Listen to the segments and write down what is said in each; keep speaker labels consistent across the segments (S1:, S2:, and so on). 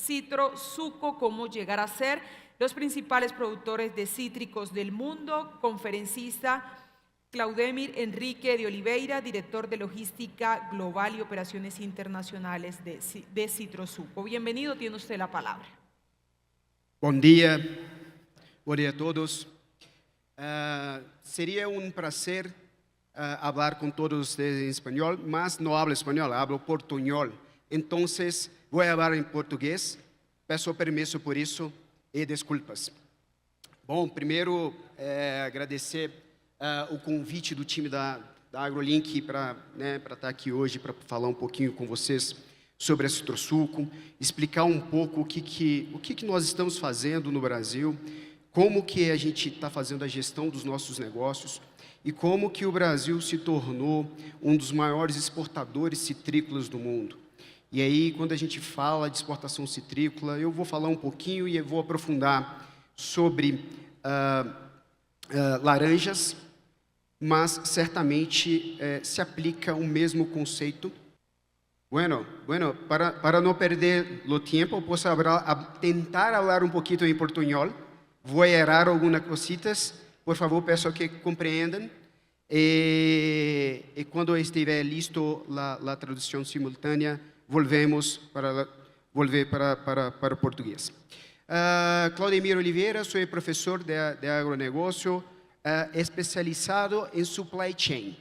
S1: Citrosuco, cómo llegar a ser los principales productores de cítricos del mundo. Conferencista Claudemir Enrique de Oliveira, director de Logística Global y Operaciones Internacionales de Citrosuco. Bienvenido, tiene usted la palabra.
S2: Bom dia a todos. Sería un placer hablar con todos ustedes en español, mas no hablo español, hablo portuñol. Entonces, voy a hablar en portugués. Peço permiso por isso e desculpas. Bom, primeiro, agradecer o convite do time da AgroLink para estar aqui hoje, para falar um pouquinho com vocês sobre a Citrosuco, explicar um pouco o que nós estamos fazendo no Brasil, como que a gente está fazendo a gestão dos nossos negócios e como que o Brasil se tornou um dos maiores exportadores citrícolas do mundo. E aí, quando a gente fala de exportação citrícola, eu vou falar um pouquinho e eu vou aprofundar sobre laranjas, mas certamente se aplica o mesmo conceito. Bueno, para não perder o tempo, posso tentar falar um pouquinho em portunhol. Vou errar algumas cositas, por favor, peço que compreendam. E quando estiver listo a tradução simultânea, volvemos para o português. Claudemir Oliveira, sou professor de agronegócio, especializado em supply chain.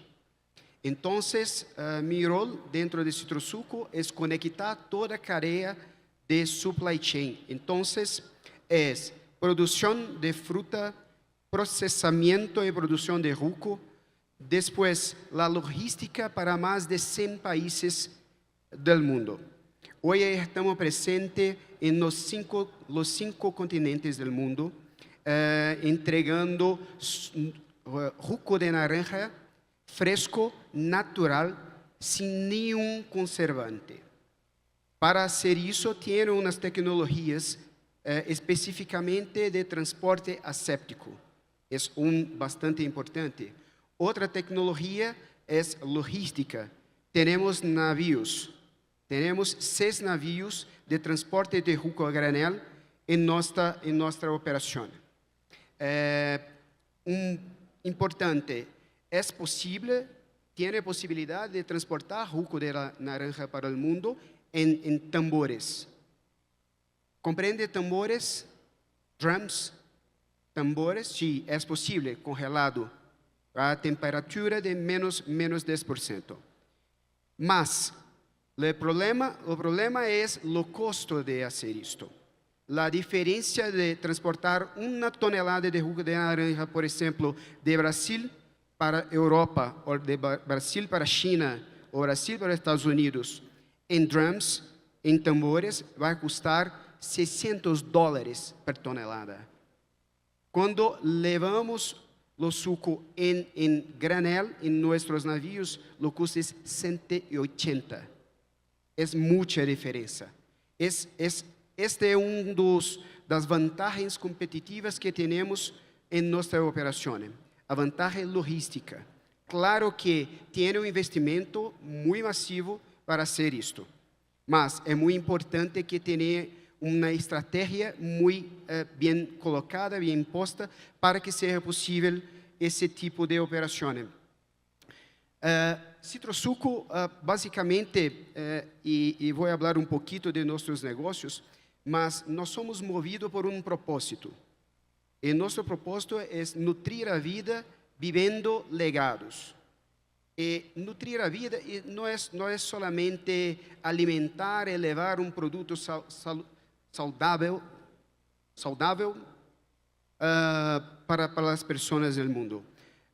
S2: Entonces, mi rol dentro de Citrosuco es conectar toda cadena de supply chain. Entonces, es producción de fruta, procesamiento y producción de jugo, después la logística para más de 100 países del mundo. Hoy estamos presentes en los cinco continentes del mundo, entregando jugo de naranja fresco, natural, sin nenhum conservante. Para hacer isso, tiene unas tecnologias especificamente de transporte aséptico. Es bastante importante. Outra tecnologia es logística. Tenemos navios. Tenemos 6 navios de transporte de jugo a granel en nuestra operación. Importante. Es posible, tiene posibilidad de transportar jugo de la naranja para el mundo en tambores. ¿Comprende tambores? Drums? Tambores? Sí, es posible, congelado, a temperatura de menos 10%. Mas, el problema es el costo de hacer esto. La diferencia de transportar una tonelada de jugo de naranja, por ejemplo, de Brasil para Europa, ou de Brasil para China, ou Brasil para Estados Unidos, em drums, em tambores, vai custar $600 por tonelada. Quando levamos o suco em granel, em nossos navios, o custo é 180. É muita diferença. Este é das vantagens competitivas que temos em nossa operação. A vantagem logística. Claro que tem investimento muito massivo para fazer isto, mas é muito importante que tenha uma estratégia muito bem colocada, bem imposta, para que seja possível esse tipo de operação. Citrosuco, basicamente, e vou falar um pouquinho de nossos negócios, mas nós somos movidos por um propósito. E nosso propósito é nutrir a vida vivendo legados. E nutrir a vida não é solamente alimentar e levar um produto saudável para as pessoas do mundo.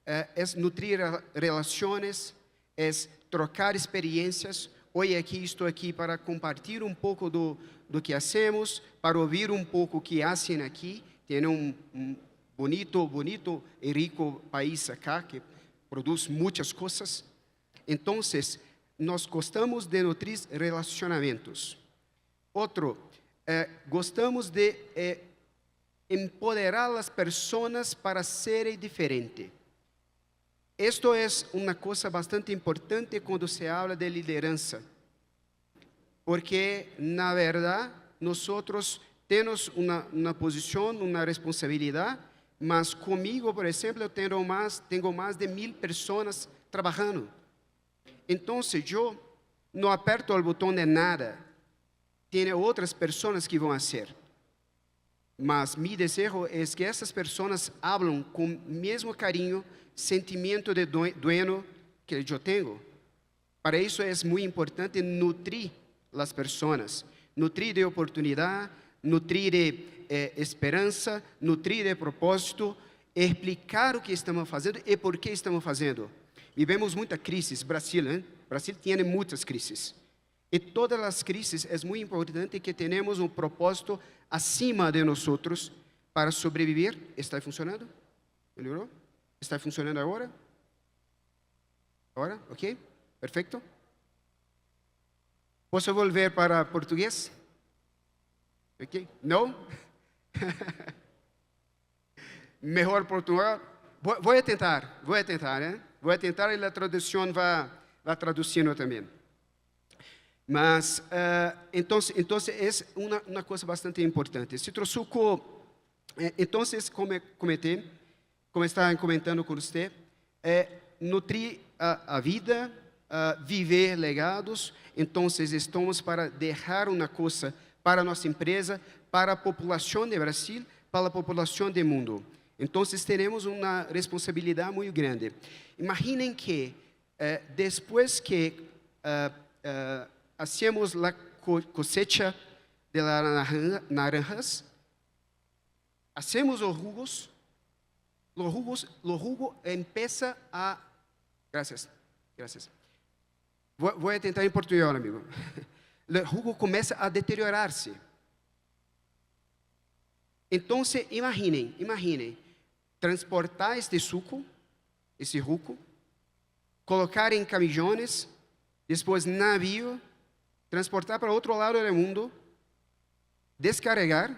S2: É nutrir relações, é trocar experiências. Hoje estou aqui para compartilhar um pouco do que hacemos, para ouvir um pouco o que fazem aqui. Tem bonito e rico país acá, que produz muitas coisas. Então, nós gostamos de nutrir relacionamentos. Outro, gostamos de empoderar as pessoas para serem diferentes. Isto é uma coisa bastante importante quando se habla de liderança. Porque, na verdade, nós temos uma posição, uma responsabilidade, mas comigo, por exemplo, eu tenho mais de 1.000 pessoas trabalhando. Então, eu não aperto o botão de nada, tem outras pessoas que vão fazer. Mas meu desejo é que essas pessoas falam com o mesmo carinho, sentimento de dueño que eu tenho. Para isso é muito importante nutrir as pessoas, nutrir de oportunidade, nutrir de esperança, nutrir de propósito, explicar o que estamos fazendo e por que estamos fazendo. Vivemos muita crise, Brasil, né? Brasil tem muitas crises. E todas as crises é muito importante que tenhamos um propósito acima de nós para sobreviver. Está funcionando? Melhorou? Está funcionando agora? Agora? Ok? Perfeito? Posso volver para português? Ok? Não? Melhor português? Vou tentar, né? Vou tentar e a tradução vai traduzindo também. Mas, então é uma coisa bastante importante. Citrosuco, então, como estava comentando com você, nutrir a vida, viver legados. Então, estamos para deixar uma coisa para a nossa empresa, para a população de Brasil, para a população do mundo. Então, teremos uma responsabilidade muito grande. Imaginem que, depois que hacemos a cosecha de las naranjas, hacemos os jugos empieza a... Gracias. Vou tentar em português, amigo. O jugo começa a deteriorar-se. Então, imaginem, transportar este suco, esse jugo, colocar em caminhões, depois navio, transportar para outro lado do mundo, descarregar,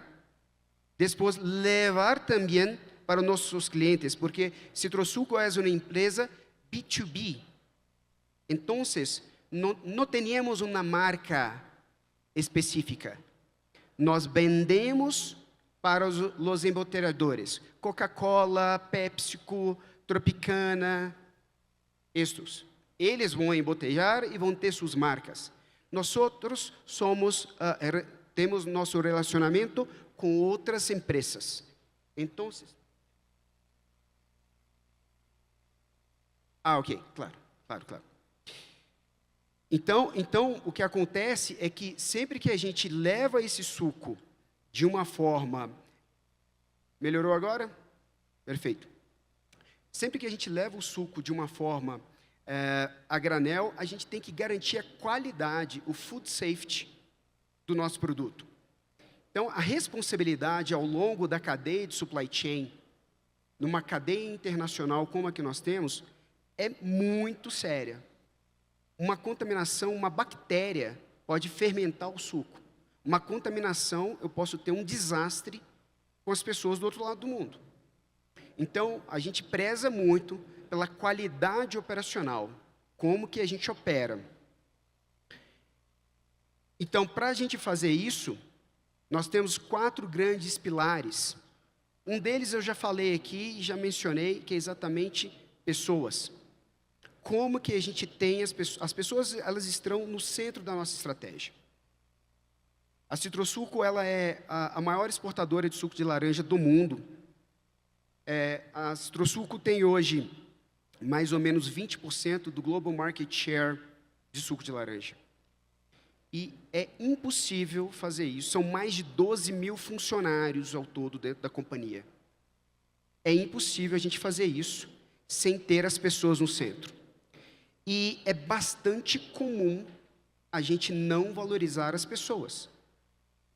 S2: depois levar também para nossos clientes, porque Citrosuco é uma empresa B2B. Então, não temos uma marca específica. Nós vendemos para os embotelhadores. Coca-Cola, PepsiCo, Tropicana, estes. Eles vão embotelhar e vão ter suas marcas. Nós temos nosso relacionamento com outras empresas. Então, ok, claro. Então, o que acontece é que sempre que a gente leva esse suco de uma forma... Melhorou agora? Perfeito. Sempre que a gente leva o suco de uma forma a granel, a gente tem que garantir a qualidade, o food safety do nosso produto. Então, a responsabilidade ao longo da cadeia de supply chain, numa cadeia internacional como a que nós temos, é muito séria. Uma contaminação, uma bactéria pode fermentar o suco. Uma contaminação, eu posso ter um desastre com as pessoas do outro lado do mundo. Então, a gente preza muito pela qualidade operacional, como que a gente opera. Então, para a gente fazer isso, nós temos 4 grandes pilares. Um deles eu já falei aqui e já mencionei, que é exatamente pessoas. Como que a gente tem as pessoas, elas estão no centro da nossa estratégia. A Citrosuco, ela é a maior exportadora de suco de laranja do mundo. A Citrosuco tem hoje mais ou menos 20% do global market share de suco de laranja. E é impossível fazer isso. São mais de 12 mil funcionários ao todo dentro da companhia. É impossível a gente fazer isso sem ter as pessoas no centro. E é bastante comum a gente não valorizar as pessoas.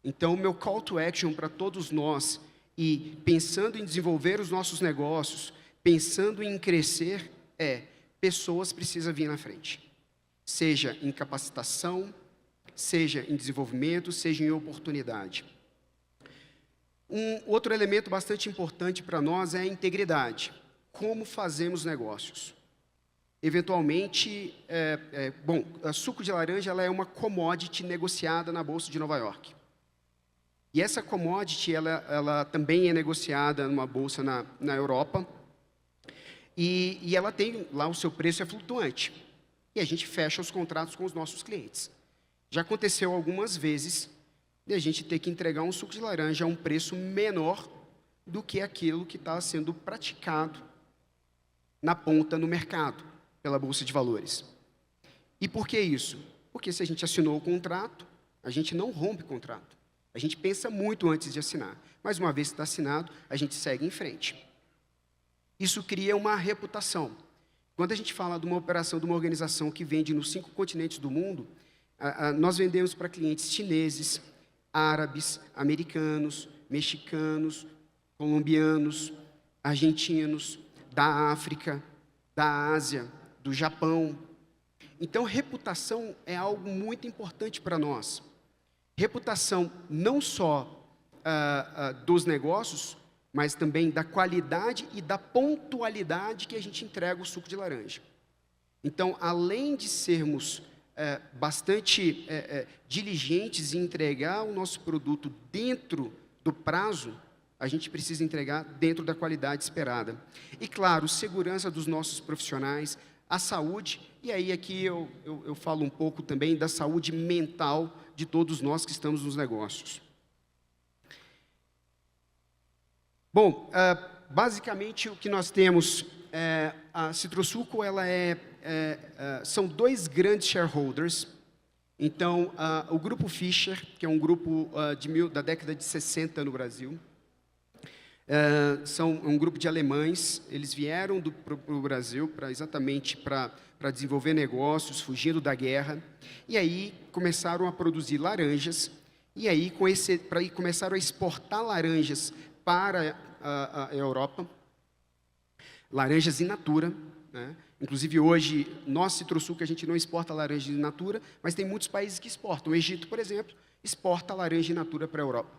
S2: Então, o meu call to action para todos nós, e pensando em desenvolver os nossos negócios, pensando em crescer, pessoas precisam vir na frente. Seja em capacitação, seja em desenvolvimento, seja em oportunidade. Um outro elemento bastante importante para nós é a integridade. Como fazemos negócios? Eventualmente, a suco de laranja ela é uma commodity negociada na Bolsa de Nova York. E essa commodity, ela também é negociada numa bolsa na Europa, e ela tem lá o seu preço é flutuante. E a gente fecha os contratos com os nossos clientes. Já aconteceu algumas vezes de a gente ter que entregar um suco de laranja a um preço menor do que aquilo que está sendo praticado na ponta no mercado, pela Bolsa de Valores. E por que isso? Porque se a gente assinou o contrato, a gente não rompe o contrato. A gente pensa muito antes de assinar. Mas uma vez que está assinado, a gente segue em frente. Isso cria uma reputação. Quando a gente fala de uma operação, de uma organização que vende nos 5 continentes do mundo, nós vendemos para clientes chineses, árabes, americanos, mexicanos, colombianos, argentinos, da África, da Ásia, do Japão. Então, reputação é algo muito importante para nós. Reputação não só dos negócios, mas também da qualidade e da pontualidade que a gente entrega o suco de laranja. Então, além de sermos bastante diligentes em entregar o nosso produto dentro do prazo, a gente precisa entregar dentro da qualidade esperada. E, claro, segurança dos nossos profissionais, a saúde, e aí aqui eu falo um pouco também da saúde mental de todos nós que estamos nos negócios. Bom, basicamente o que nós temos, a Citrosuco, são 2 grandes shareholders. Então, o Grupo Fischer, que é um grupo da década de 60 no Brasil, são um grupo de alemães. Eles vieram para o Brasil exatamente para desenvolver negócios, fugindo da guerra, e aí começaram a produzir laranjas, e aí começaram a exportar laranjas para a Europa, laranjas in natura, né? Inclusive hoje, nós, Citrosuco, a gente não exporta laranja in natura, mas tem muitos países que exportam. O Egito, por exemplo, exporta laranja in natura para a Europa.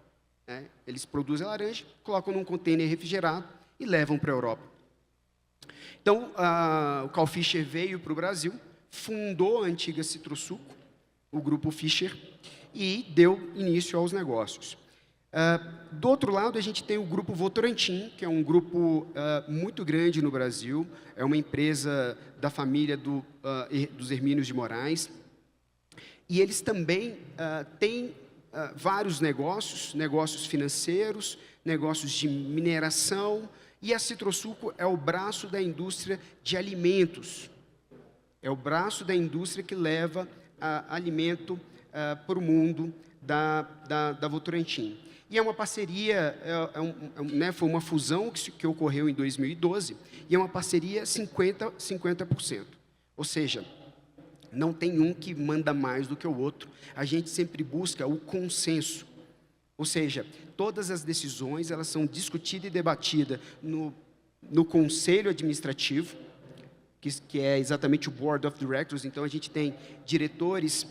S2: Né? Eles produzem laranja, colocam num container refrigerado e levam para a Europa. Então, o Carl Fischer veio para o Brasil, fundou a antiga Citrosuco, o Grupo Fischer, e deu início aos negócios. Do outro lado, a gente tem o Grupo Votorantim, que é um grupo muito grande no Brasil, é uma empresa da família dos Hermínios de Moraes, e eles também têm vários negócios financeiros, negócios de mineração, e a Citrosuco é o braço da indústria de alimentos. É o braço da indústria que leva alimento para o mundo da Votorantim. E é uma parceria, foi uma fusão que ocorreu em 2012, e é uma parceria 50%. Ou seja, não tem um que manda mais do que o outro. A gente sempre busca o consenso. Ou seja, todas as decisões elas são discutidas e debatidas no conselho administrativo, que é exatamente o Board of Directors. Então, a gente tem diretores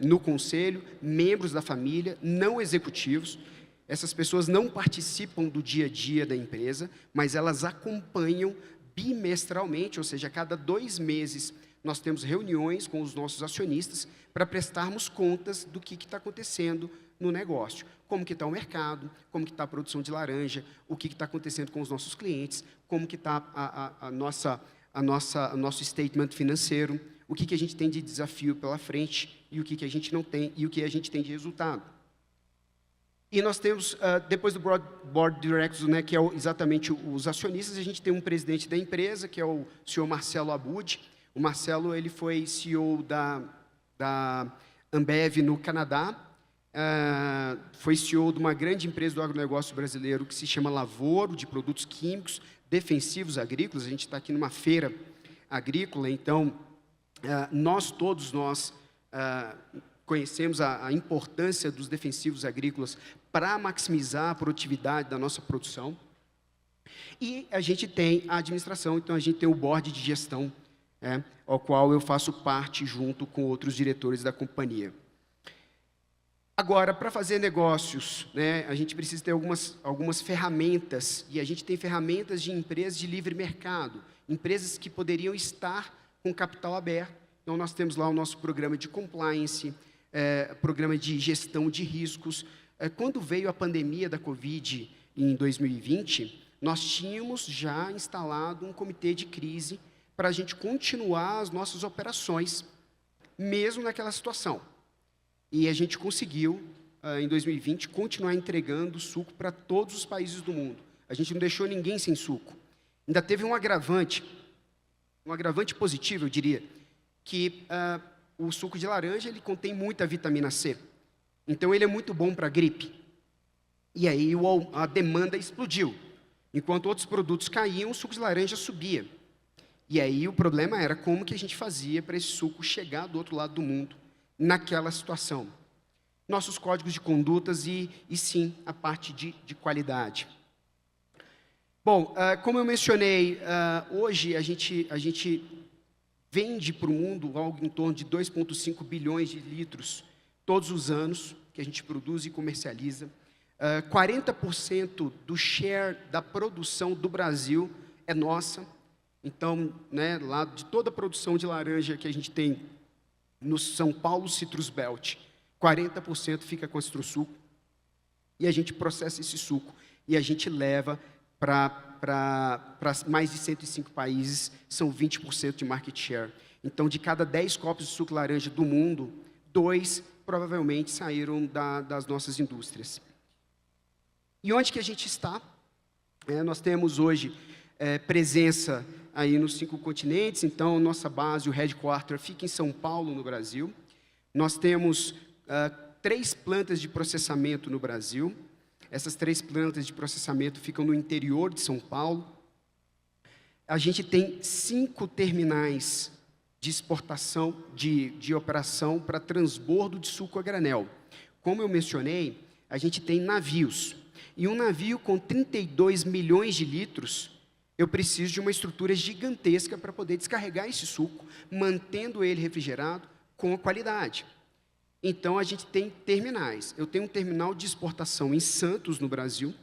S2: no conselho, membros da família, não executivos. Essas pessoas não participam do dia a dia da empresa, mas elas acompanham bimestralmente, ou seja, a cada 2 meses, nós temos reuniões com os nossos acionistas para prestarmos contas do que está acontecendo no negócio. Como que está o mercado, como que está a produção de laranja, o que está acontecendo com os nossos clientes, como que está nosso statement financeiro, o que a gente tem de desafio pela frente e o que a gente não tem e o que a gente tem de resultado. E nós temos, depois do Board Directors, né, que é exatamente os acionistas, a gente tem um presidente da empresa, que é o senhor Marcelo Abud. O Marcelo ele foi CEO da Ambev no Canadá, foi CEO de uma grande empresa do agronegócio brasileiro que se chama Lavoro, de produtos químicos defensivos agrícolas. A gente está aqui numa feira agrícola, então, todos nós conhecemos a importância dos defensivos agrícolas para maximizar a produtividade da nossa produção. E a gente tem a administração, então a gente tem o board de gestão, ao qual eu faço parte junto com outros diretores da companhia. Agora, para fazer negócios, né, a gente precisa ter algumas ferramentas, e a gente tem ferramentas de empresas de livre mercado, empresas que poderiam estar com capital aberto. Então, nós temos lá o nosso programa de compliance, programa de gestão de riscos, Quando veio a pandemia da Covid em 2020, nós tínhamos já instalado um comitê de crise para a gente continuar as nossas operações, mesmo naquela situação. E a gente conseguiu, em 2020, continuar entregando suco para todos os países do mundo. A gente não deixou ninguém sem suco. Ainda teve um agravante positivo, eu diria, que o suco de laranja ele contém muita vitamina C. Então, ele é muito bom para gripe. E aí, a demanda explodiu. Enquanto outros produtos caíam, o suco de laranja subia. E aí, o problema era como que a gente fazia para esse suco chegar do outro lado do mundo, naquela situação. Nossos códigos de condutas e sim, a parte de qualidade. Bom, como eu mencionei, hoje a gente vende para o mundo algo em torno de 2,5 bilhões de litros todos os anos, que a gente produz e comercializa. 40% do share da produção do Brasil é nossa. Então, né, lá de toda a produção de laranja que a gente tem no São Paulo Citrus Belt, 40% fica com a Citrosuco, e a gente processa esse suco, e a gente leva para mais de 105 países, são 20% de market share. Então, de cada 10 copos de suco laranja do mundo, 2 provavelmente saíram das nossas indústrias. E onde que a gente está? Nós temos hoje presença aí nos 5 continentes, então nossa base, o headquarter, fica em São Paulo, no Brasil. Nós temos 3 plantas de processamento no Brasil. Essas 3 plantas de processamento ficam no interior de São Paulo. A gente tem 5 terminais de exportação, de operação para transbordo de suco a granel. Como eu mencionei, a gente tem navios. E um navio com 32 milhões de litros, eu preciso de uma estrutura gigantesca para poder descarregar esse suco, mantendo ele refrigerado com qualidade. Então, a gente tem terminais. Eu tenho um terminal de exportação em Santos, no Brasil.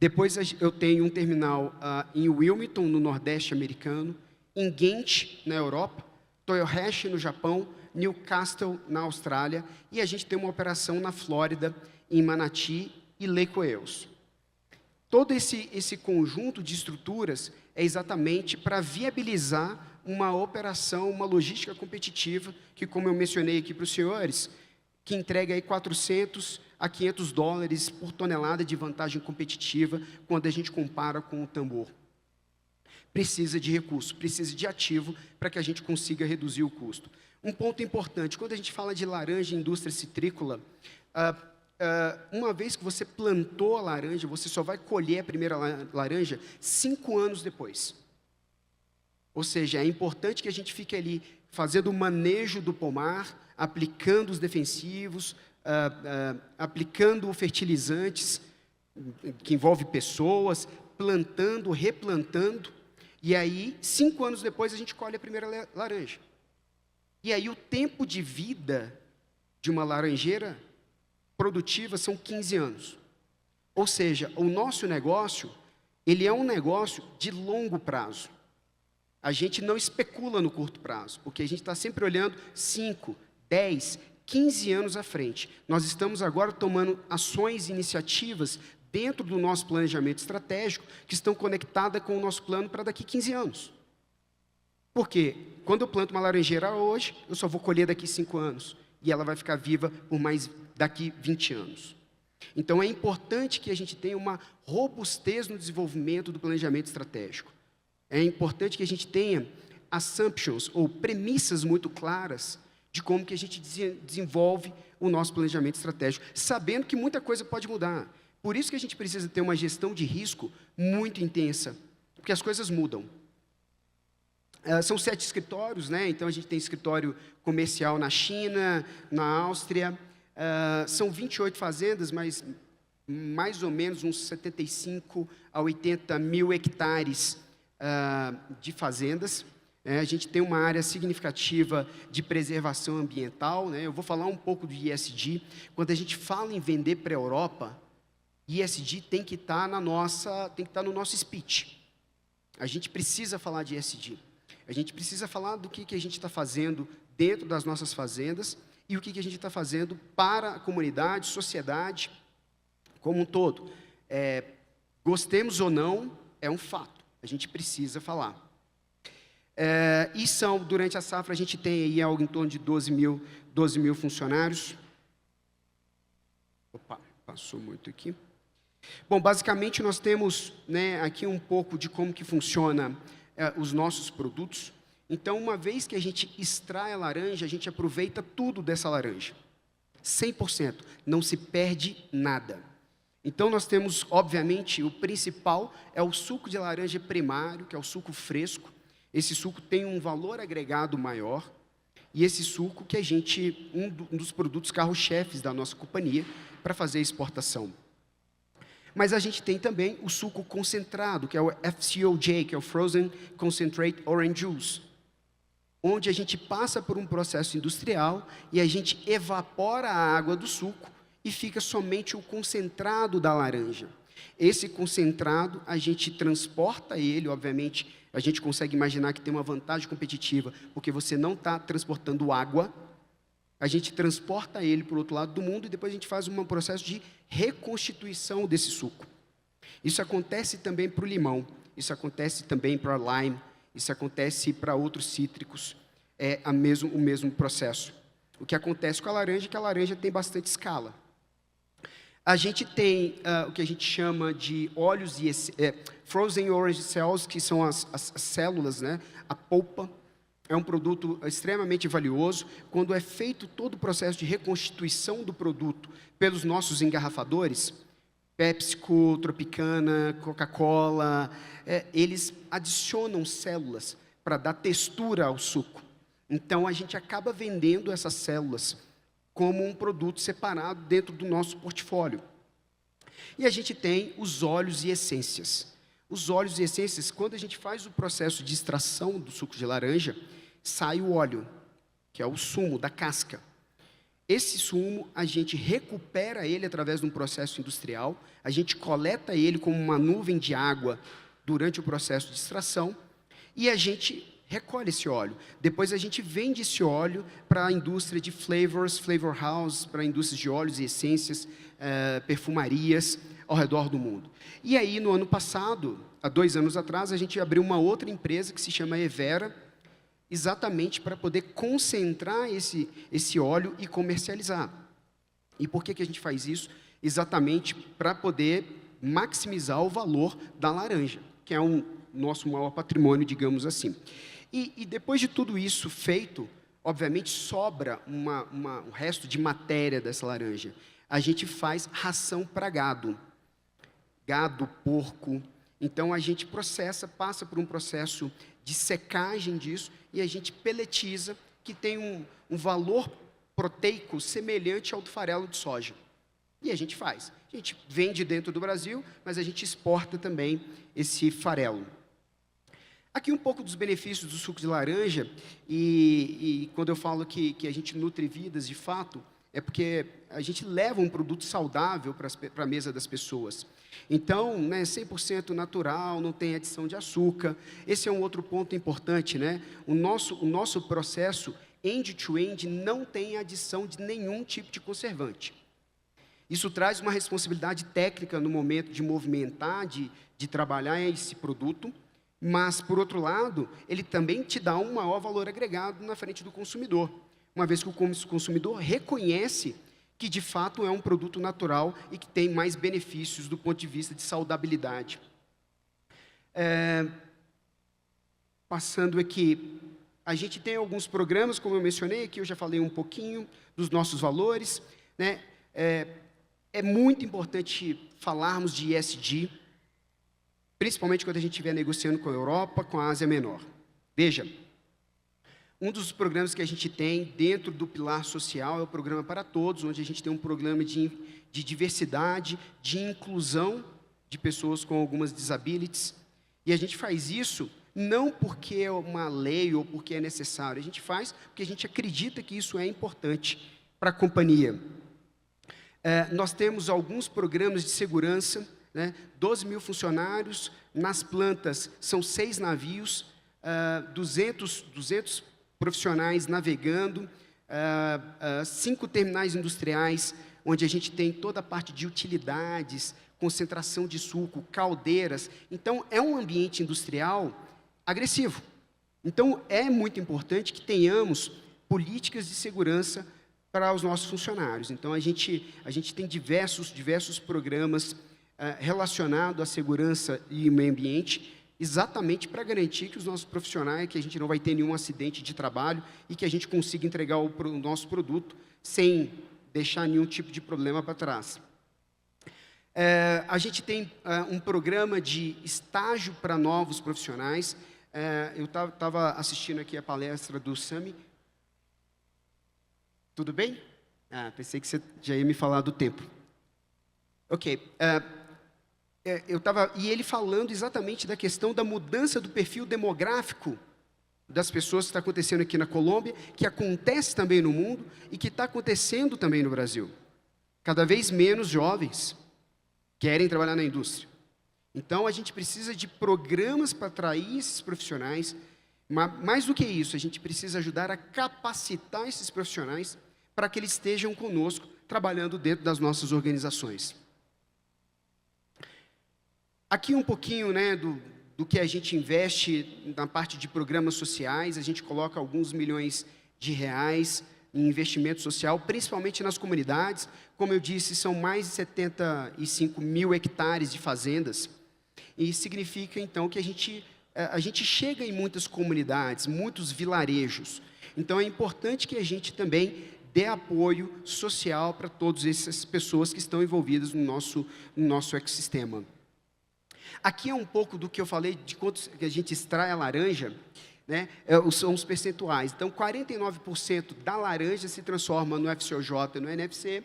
S2: Depois, eu tenho um terminal em Wilmington, no Nordeste americano, em Ghent, na Europa, Toyohashi, no Japão, Newcastle, na Austrália, e a gente tem uma operação na Flórida, em Manatee e Lake Wales. Todo esse conjunto de estruturas é exatamente para viabilizar uma operação, uma logística competitiva, que, como eu mencionei aqui para os senhores, que entrega aí $400 a $500 por tonelada de vantagem competitiva, quando a gente compara com o tambor. Precisa de recurso, precisa de ativo, para que a gente consiga reduzir o custo. Um ponto importante, quando a gente fala de laranja e indústria citrícola, uma vez que você plantou a laranja, você só vai colher a primeira laranja 5 anos depois. Ou seja, é importante que a gente fique ali fazendo o manejo do pomar, aplicando os defensivos, aplicando fertilizantes, que envolve pessoas, plantando, replantando, e aí, 5 anos depois, a gente colhe a primeira laranja. E aí, o tempo de vida de uma laranjeira produtiva são 15 anos. Ou seja, o nosso negócio, ele é um negócio de longo prazo. A gente não especula no curto prazo, porque a gente está sempre olhando 5, 10, 15 anos à frente. Nós estamos agora tomando ações e iniciativas dentro do nosso planejamento estratégico que estão conectadas com o nosso plano para daqui 15 anos. Por quê? Quando eu planto uma laranjeira hoje, eu só vou colher daqui 5 anos. E ela vai ficar viva por mais daqui 20 anos. Então, é importante que a gente tenha uma robustez no desenvolvimento do planejamento estratégico. É importante que a gente tenha assumptions, ou premissas muito claras, de como que a gente desenvolve o nosso planejamento estratégico, sabendo que muita coisa pode mudar. Por isso que a gente precisa ter uma gestão de risco muito intensa, porque as coisas mudam. São 7 escritórios, né? Então a gente tem escritório comercial na China, na Áustria, são 28 fazendas, mas mais ou menos uns 75 a 80 mil hectares de fazendas. A gente tem uma área significativa de preservação ambiental, né? Eu vou falar um pouco do ESG. Quando a gente fala em vender para a Europa, ESG tem que estar no nosso speech. A gente precisa falar de ESG. A gente precisa falar do que a gente está fazendo dentro das nossas fazendas e o que a gente está fazendo para a comunidade, sociedade como um todo. Gostemos ou não, é um fato, a gente precisa falar. E durante a safra, a gente tem aí algo em torno de 12 mil funcionários. Opa, passou muito aqui. Bom, basicamente nós temos, né, aqui um pouco de como que funciona os nossos produtos. Então, uma vez que a gente extrai a laranja, a gente aproveita tudo dessa laranja. 100%, não se perde nada. Então, nós temos, obviamente, o principal é o suco de laranja primário, que é o suco fresco. Esse suco tem um valor agregado maior, e esse suco que um dos produtos carro-chefes da nossa companhia para fazer exportação. Mas a gente tem também o suco concentrado, que é o FCOJ, que é o Frozen Concentrate Orange Juice, onde a gente passa por um processo industrial e a gente evapora a água do suco e fica somente o concentrado da laranja. Esse concentrado, a gente transporta ele, obviamente, a gente consegue imaginar que tem uma vantagem competitiva, porque você não está transportando água, a gente transporta ele para o outro lado do mundo e depois a gente faz um processo de reconstituição desse suco. Isso acontece também para o limão, isso acontece também para o lime, isso acontece para outros cítricos, o mesmo processo. O que acontece com a laranja é que a laranja tem bastante escala. A gente tem o que a gente chama de óleos e frozen orange cells, que são as células, né? A polpa. É um produto extremamente valioso. Quando é feito todo o processo de reconstituição do produto pelos nossos engarrafadores, PepsiCo, Tropicana, Coca-Cola, eles adicionam células para dar textura ao suco. Então, a gente acaba vendendo essas células como um produto separado dentro do nosso portfólio. E a gente tem os óleos e essências. Os óleos e essências, quando a gente faz o processo de extração do suco de laranja, sai o óleo, que é o sumo da casca. Esse sumo, a gente recupera ele através de um processo industrial, a gente coleta ele como uma nuvem de água durante o processo de extração, e a gente recolhe esse óleo. Depois a gente vende esse óleo para a indústria de flavors, flavor house, para a indústria de óleos e essências, perfumarias ao redor do mundo. E aí, no ano passado, há 2 anos atrás, a gente abriu uma outra empresa que se chama Evera, exatamente para poder concentrar esse óleo e comercializar. E por que a gente faz isso? Exatamente para poder maximizar o valor da laranja, que é o nosso maior patrimônio, digamos assim. E depois de tudo isso feito, obviamente sobra um resto de matéria dessa laranja. A gente faz ração para gado, porco. Então, a gente passa por um processo de secagem disso e a gente peletiza, que tem um valor proteico semelhante ao do farelo de soja. E a gente faz. A gente vende dentro do Brasil, mas a gente exporta também esse farelo. Aqui um pouco dos benefícios do suco de laranja, e quando eu falo que a gente nutre vidas de fato, é porque a gente leva um produto saudável para a mesa das pessoas. Então, né, 100% natural, não tem adição de açúcar. Esse é um outro ponto importante, né? O nosso processo end-to-end não tem adição de nenhum tipo de conservante. Isso traz uma responsabilidade técnica no momento de movimentar, de trabalhar esse produto, mas, por outro lado, ele também te dá um maior valor agregado na frente do consumidor, uma vez que o consumidor reconhece que, de fato, é um produto natural e que tem mais benefícios do ponto de vista de saudabilidade. Passando aqui, a gente tem alguns programas, como eu mencionei aqui, eu já falei um pouquinho dos nossos valores, né? É muito importante falarmos de ESG, principalmente quando a gente estiver negociando com a Europa, com a Ásia Menor. Veja, um dos programas que a gente tem dentro do pilar social é o Programa para Todos, onde a gente tem um programa de diversidade, de inclusão de pessoas com algumas disabilities. E a gente faz isso não porque é uma lei ou porque é necessário, a gente faz porque a gente acredita que isso é importante para a companhia. Nós temos alguns programas de segurança, né? 12 mil funcionários, nas plantas são 6 navios, 200 profissionais navegando, 5 terminais industriais, onde a gente tem toda a parte de utilidades, concentração de suco, caldeiras. Então, é um ambiente industrial agressivo. Então, é muito importante que tenhamos políticas de segurança para os nossos funcionários. Então, a gente tem diversos programas relacionados à segurança e meio ambiente, exatamente para garantir que os nossos profissionais, que a gente não vai ter nenhum acidente de trabalho e que a gente consiga entregar o nosso produto sem deixar nenhum tipo de problema para trás. A gente tem um programa de estágio para novos profissionais. Eu estava assistindo aqui a palestra do Sami. Tudo bem? Pensei que você já ia me falar do tempo. Ok. E ele falando exatamente da questão da mudança do perfil demográfico das pessoas que está acontecendo aqui na Colômbia, que acontece também no mundo e que está acontecendo também no Brasil. Cada vez menos jovens querem trabalhar na indústria. Então, a gente precisa de programas para atrair esses profissionais, mas mais do que isso, a gente precisa ajudar a capacitar esses profissionais para que eles estejam conosco, trabalhando dentro das nossas organizações. Aqui um pouquinho, né, do que a gente investe na parte de programas sociais. A gente coloca alguns milhões de reais em investimento social, principalmente nas comunidades. Como eu disse, são mais de 75 mil hectares de fazendas. E significa, então, que a gente chega em muitas comunidades, muitos vilarejos. Então, é importante que a gente também dê apoio social para todas essas pessoas que estão envolvidas no nosso ecossistema. Aqui é um pouco do que eu falei de quanto que a gente extrai a laranja, né? São os percentuais. Então, 49% da laranja se transforma no FCOJ, no NFC,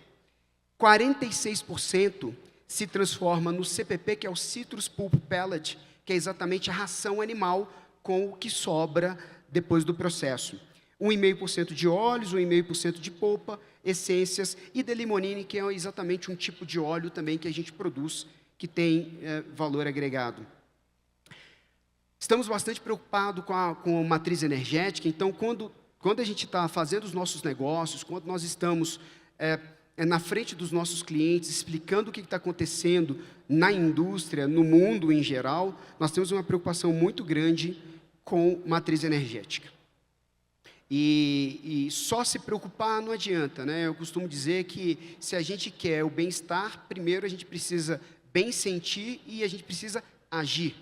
S2: 46% se transforma no CPP, que é o Citrus Pulp Pellet, que é exatamente a ração animal com o que sobra depois do processo. 1,5% de óleos, 1,5% de polpa, essências e de limonene, que é exatamente um tipo de óleo também que a gente produz, que tem valor agregado. Estamos bastante preocupados com a matriz energética. Então, quando a gente está fazendo os nossos negócios, quando nós estamos na frente dos nossos clientes, explicando o que está acontecendo na indústria, no mundo em geral, nós temos uma preocupação muito grande com matriz energética. E só se preocupar não adianta, né? Eu costumo dizer que se a gente quer o bem-estar, primeiro a gente precisa bem sentir e a gente precisa agir.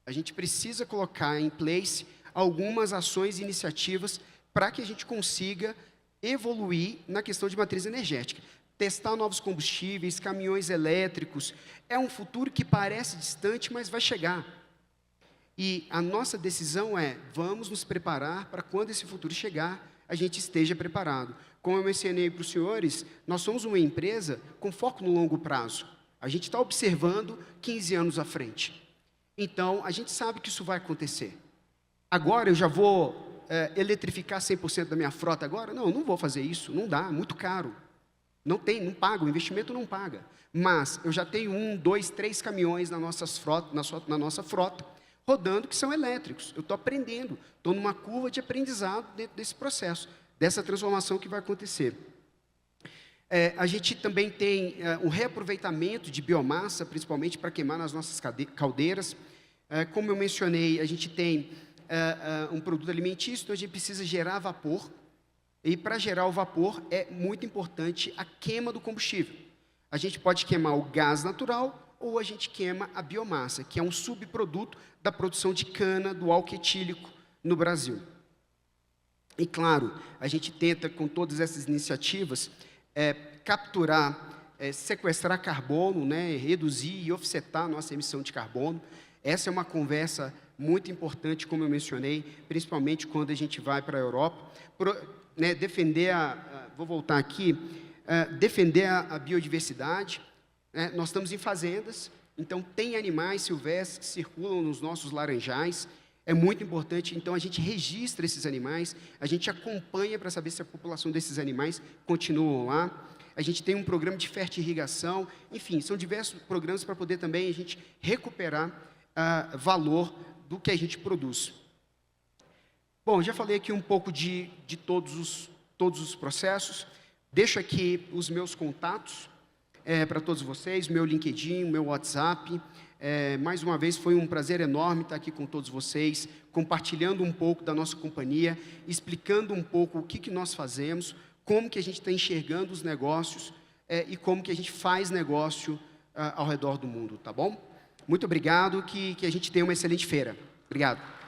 S2: A gente precisa colocar em place algumas ações e iniciativas para que a gente consiga evoluir na questão de matriz energética. Testar novos combustíveis, caminhões elétricos, é um futuro que parece distante, mas vai chegar. E a nossa decisão é, vamos nos preparar para quando esse futuro chegar, a gente esteja preparado. Como eu mencionei para os senhores, nós somos uma empresa com foco no longo prazo. A gente está observando 15 anos à frente. Então, a gente sabe que isso vai acontecer. Agora, eu já vou eletrificar 100% da minha frota agora? Não, não vou fazer isso, não dá, muito caro. Não paga, o investimento não paga. Mas eu já tenho 1, 2, 3 caminhões na nossa frota, rodando, que são elétricos. Eu estou aprendendo, estou numa curva de aprendizado dentro desse processo, dessa transformação que vai acontecer. A gente também tem um reaproveitamento de biomassa, principalmente para queimar nas nossas caldeiras. Como eu mencionei, a gente tem um produto alimentício, então a gente precisa gerar vapor. E para gerar o vapor é muito importante a queima do combustível. A gente pode queimar o gás natural ou a gente queima a biomassa, que é um subproduto da produção de cana, do álcool etílico no Brasil. E claro, a gente tenta com todas essas iniciativas capturar, sequestrar carbono, né, reduzir e offsetar a nossa emissão de carbono. Essa é uma conversa muito importante, como eu mencionei, principalmente quando a gente vai para a Europa. Defender vou voltar aqui, defender a biodiversidade. Nós estamos em fazendas, então tem animais silvestres que circulam nos nossos laranjais. É muito importante, então, a gente registra esses animais, a gente acompanha para saber se a população desses animais continuam lá. A gente tem um programa de fertirrigação, enfim, são diversos programas para poder também a gente recuperar valor do que a gente produz. Bom, já falei aqui um pouco de todos todos os processos. Deixo aqui os meus contatos para todos vocês, meu LinkedIn, meu WhatsApp. Mais uma vez, foi um prazer enorme estar aqui com todos vocês, compartilhando um pouco da nossa companhia, explicando um pouco o que nós fazemos, como que a gente está enxergando os negócios e como que a gente faz negócio ao redor do mundo, tá bom? Muito obrigado, que a gente tenha uma excelente feira. Obrigado.